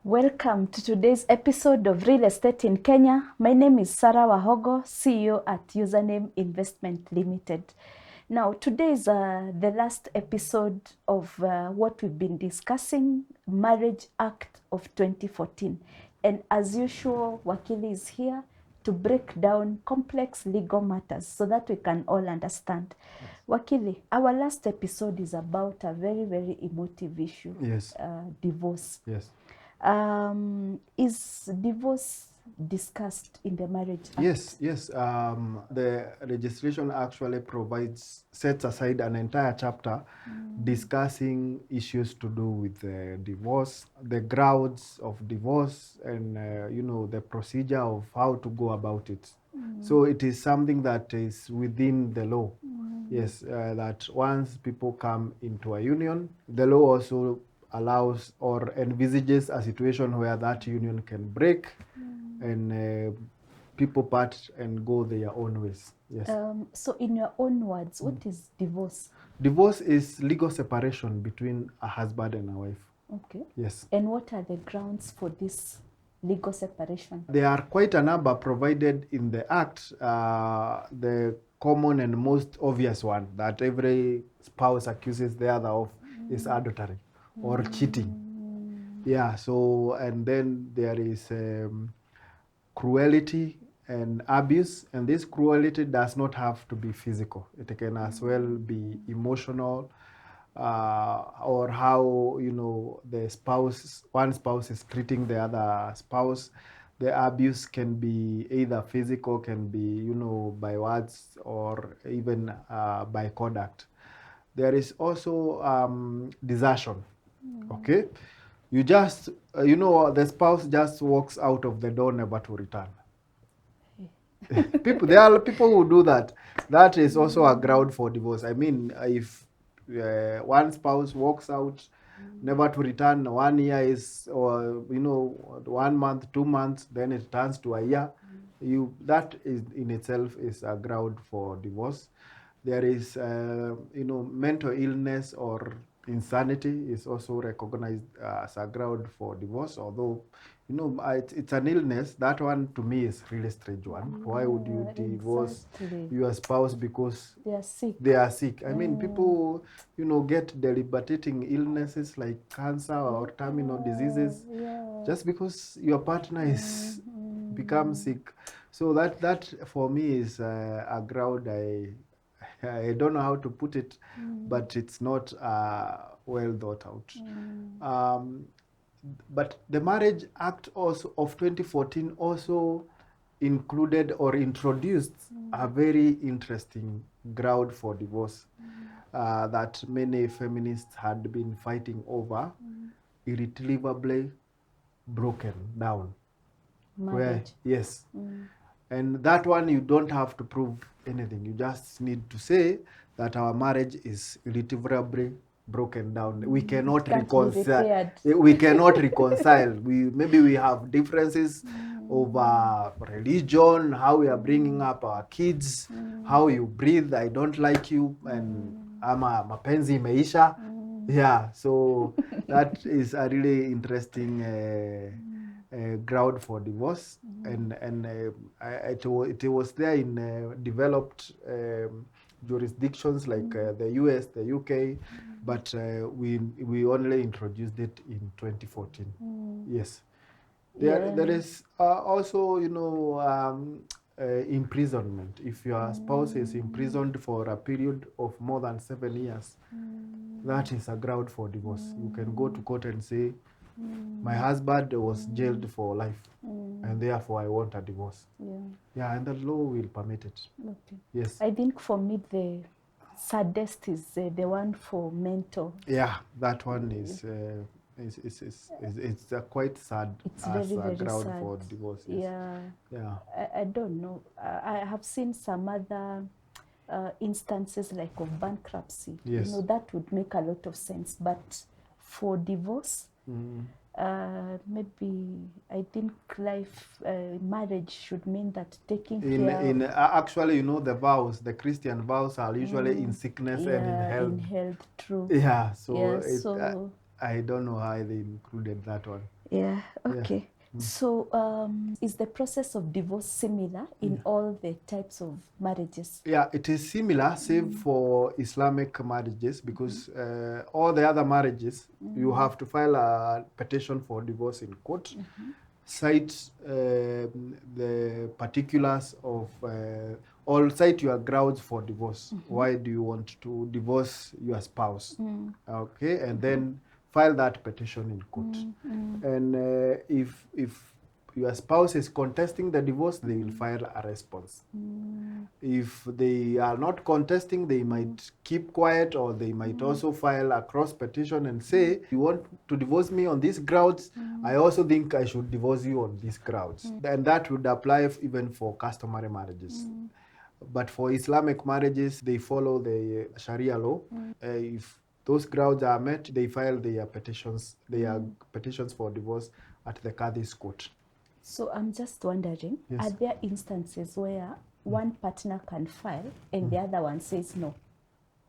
Welcome to today's episode of Real Estate in Kenya. My name is Sarah Wahogo, CEO at Username Investment Limited. Now, today is the last episode of what we've been discussing, Marriage Act of 2014. And as usual, Wakili is here to break down complex legal matters so that we can all understand. Yes. Wakili, our last episode is about a very, very emotive issue. Yes. Divorce. Yes. Is divorce discussed in the Marriage Act? Yes. The registration actually sets aside an entire chapter discussing issues to do with divorce, the grounds of divorce, and the procedure of how to go about it. So it is something that is within the law. Yes, that once people come into a union, the law also allows or envisages a situation where that union can break and people part and go their own ways. Yes. So in your own words, what is divorce? Divorce is legal separation between a husband and a wife. Okay. Yes. And what are the grounds for this legal separation? There are quite a number provided in the Act. The common and most obvious one that every spouse accuses the other of is adultery or cheating. Yeah, so, and then there is cruelty and abuse, and this cruelty does not have to be physical. It can as well be emotional, or how one spouse is treating the other spouse. The abuse can be either physical, can be by words, or even by conduct. There is also desertion. Okay, you just the spouse just walks out of the door never to return. There are people who do that. That is also a ground for divorce. I mean, if one spouse walks out never to return, 1 year is, or 1 month, 2 months, then it turns to a year, that is in itself is a ground for divorce. There is mental illness or insanity is also recognized as a ground for divorce, although it's an illness. That one to me is really strange one. Why would you divorce your spouse because they are sick? I mean, people get debilitating illnesses like cancer or terminal diseases just because your partner is become sick. So that for me is a ground. I don't know how to put it, but it's not well thought out. But the Marriage Act also of 2014 also included or introduced a very interesting ground for divorce that many feminists had been fighting over, irretrievably broken down. marriage. Yes. And that one, you don't have to prove anything. You just need to say that our marriage is irretrievably broken down. We cannot reconcile. We cannot reconcile. Maybe we have differences over religion, how we are bringing up our kids, how you breathe. I don't like you, and ama mapenzi imeisha. Yeah, so that is a really interesting ground for divorce, and it was there in developed jurisdictions like the US, the UK, but we only introduced it in 2014. Yes. There is also imprisonment. If your spouse is imprisoned for a period of more than 7 years, that is a ground for divorce. You can go to court and say, my husband was jailed for life, and therefore I want a divorce. Yeah, and the law will permit it. Okay. Yes. I think for me the saddest is the one for mental. Yeah, that one is it's quite sad. It's as very, a very ground sad. for divorce. Yes. Yeah. I don't know. I have seen some other instances like of bankruptcy. Yes. That would make a lot of sense. But for divorce, maybe I think marriage should mean that taking care. Actually, the vows, the Christian vows are usually in sickness and in health. In health, true. Yeah. So Yeah, so I don't know how they included that one. Yeah, okay. So is the process of divorce similar in all the types of marriages? Yeah, it is similar, save for Islamic marriages, because all the other marriages, you have to file a petition for divorce in court, cite the particulars of, or cite your grounds for divorce. Why do you want to divorce your spouse? Okay, and then file that petition in court. And if your spouse is contesting the divorce, they will file a response. If they are not contesting, they might keep quiet, or they might also file a cross petition and say, you want to divorce me on these grounds, I also think I should divorce you on these grounds. And that would apply even for customary marriages. But for Islamic marriages, they follow the Sharia law. If those grounds are met, they file their petitions for divorce at the Qadhi's court. So I'm just wondering, are there instances where one partner can file and the other one says no?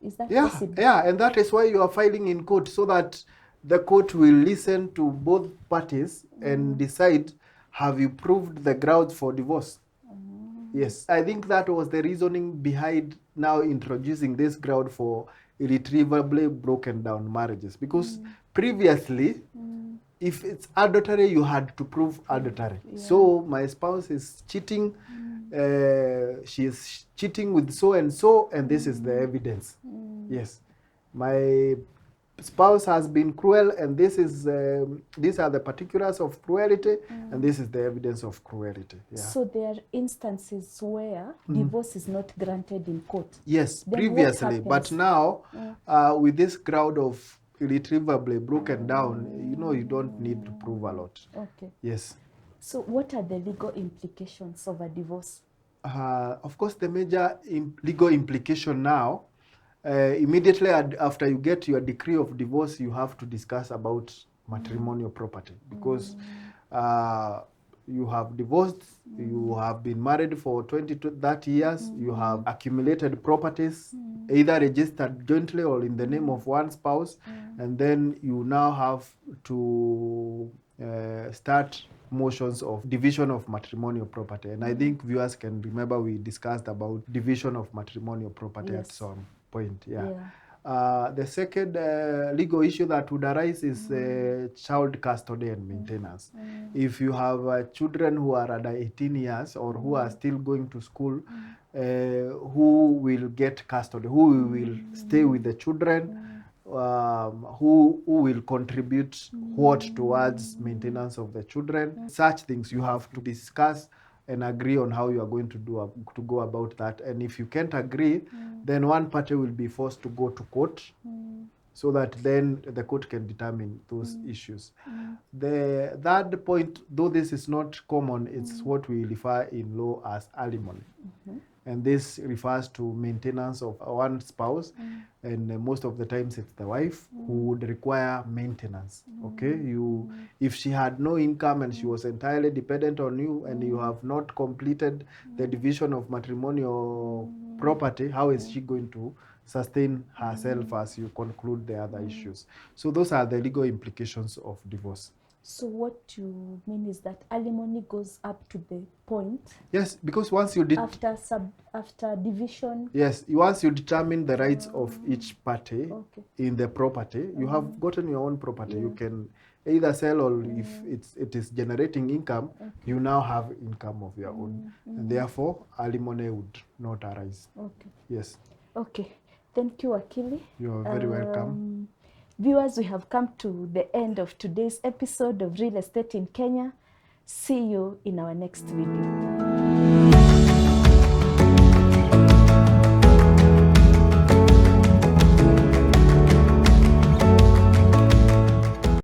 Is that possible? Yeah, and that is why you are filing in court, so that the court will listen to both parties and decide, have you proved the grounds for divorce? Yes, I think that was the reasoning behind now introducing this ground for irretrievably broken down marriages, because previously, if it's adultery, you had to prove adultery. So my spouse is cheating, she is cheating with so and so, and this is the evidence. Yes, my spouse has been cruel, and this is these are the particulars of cruelty, and this is the evidence of cruelty. So there are instances where divorce is not granted in court. Yes, then previously, but now with this crowd of irretrievably broken down, you don't need to prove a lot. Okay. Yes. So what are the legal implications of a divorce? Of course, the major legal implication now, immediately after you get your decree of divorce, you have to discuss about matrimonial property, because you have divorced, you have been married for 20 to 30 years, you have accumulated properties, either registered jointly or in the name of one spouse, and then you now have to start motions of division of matrimonial property. And I think viewers can remember we discussed about division of matrimonial property at some point. The second legal issue that would arise is child custody and maintenance. If you have children who are under 18 years or who are still going to school, who will get custody, who will stay with the children, who will contribute what towards maintenance of the children. Such things you have to discuss and agree on how you are going to go about that. And if you can't agree, then one party will be forced to go to court, so that then the court can determine those issues. The third point, though this is not common, it's what we refer in law as alimony. And this refers to maintenance of one spouse, and most of the times it's the wife who would require maintenance. Okay, if she had no income and she was entirely dependent on you, and you have not completed the division of matrimonial property, how is she going to sustain herself as you conclude the other issues? So those are the legal implications of divorce. So what you mean is that alimony goes up to the point? Yes, because once you after division. Yes, once you determine the rights of each party in the property, you have gotten your own property. You can either sell, or if it is generating income, you now have income of your own, and therefore alimony would not arise. Okay. Yes. Okay. Thank you, Wakili. You are very welcome. Viewers, we have come to the end of today's episode of Real Estate in Kenya. See you in our next video.